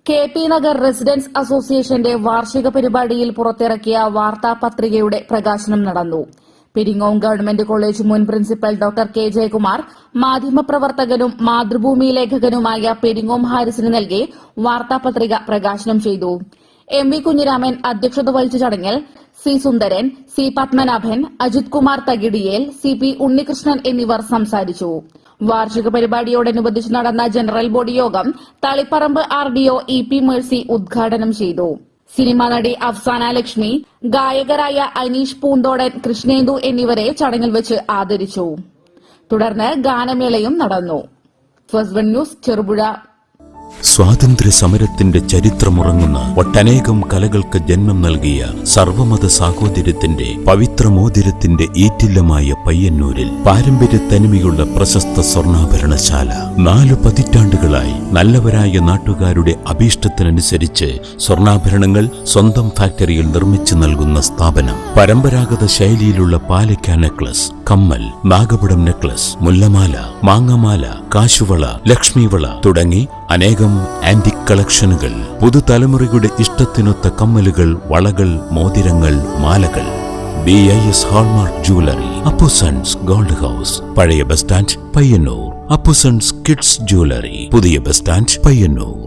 K P. Nagar residence അസോസിയേഷന്റെ വാർഷിക പരിപാടിയിൽ പുറത്തിറക്കിയ വാർത്താപത്രികയുടെ പ്രകാശനം നടന്നു. പെരിങ്ങോം ഗവൺമെന്റ് കോളേജ് മുൻ പ്രിൻസിപ്പൽ ഡോക്ടർ കെ. ജയകുമാർ മാധ്യമപ്രവർത്തകനും മാതൃഭൂമി ലേഖകനുമായ പെരിങ്ങോം ഹാരിസിന് നൽകി വാർത്താപത്രിക പ്രകാശനം ചെയ്തു. എം. വി. കുഞ്ഞിരാമൻ അധ്യക്ഷത വഹിച്ച ചടങ്ങിൽ C. Sundaran, C. Padmanabhan, Ajith Kumar Thakidiyel, C. P. Unnikrishnan എന്നിവർ സംസാരിച്ചു. വാർഷിക പരിപാടിയോടനുബന്ധിച്ച് നടന്ന ജനറൽ ബോഡി യോഗം തളിപ്പറമ്പ് RDO EP മേഴ്സി ഉദ്ഘാടനം ചെയ്തു. സിനിമാ നടി അഫ്സാന ലക്ഷ്മി, ഗായകരായ അനീഷ് പൂന്തോടൻ, കൃഷ്ണേന്ദു എന്നിവരെ ചടങ്ങിൽ വെച്ച് ആദരിച്ചു. തുടർന്ന് ഗാനമേളയും നടന്നു. First one news, Cherupuzha. സ്വാതന്ത്ര്യ സമരത്തിന്റെ ചരിത്രമുറങ്ങുന്ന ഒട്ടനേകം കലകൾക്ക് ജന്മം നൽകിയ സർവമത സാഹോദര്യത്തിന്റെ പവിത്രമോതിരത്തിന്റെ ഈറ്റില്ലമായ പയ്യന്നൂരിൽ പാരമ്പര്യ തനിമയുള്ള പ്രശസ്ത സ്വർണ്ണാഭരണശാല 4 പതിറ്റാണ്ടുകളായി നല്ലവരായ നാട്ടുകാരുടെ അഭീഷ്ടത്തിനനുസരിച്ച് സ്വർണ്ണാഭരണങ്ങൾ സ്വന്തം ഫാക്ടറിയിൽ നിർമ്മിച്ചു നൽകുന്ന സ്ഥാപനം. പരമ്പരാഗത ശൈലിയിലുള്ള പാലക്ക നെക്ലസ്, കമ്മൽ, നാഗപടം നെക്ലസ്, മുല്ലമാല, മാങ്ങമാല, കാശുവള, ലക്ഷ്മിവള തുടങ്ങി അനേകം ആന്റിക് കളക്ഷനുകൾ, പുതുതലമുറയുടെ ഇഷ്ടത്തിനൊത്ത കമ്മലുകൾ, വളകൾ, മോതിരങ്ങൾ, മാലകൾ. BIS hallmark jewellery, Appusons gold house, പഴയ bus stand, Payyanur. Appusons kids jewellery, പുതിയ ബസ് സ്റ്റാൻഡ്, പയ്യന്നൂർ.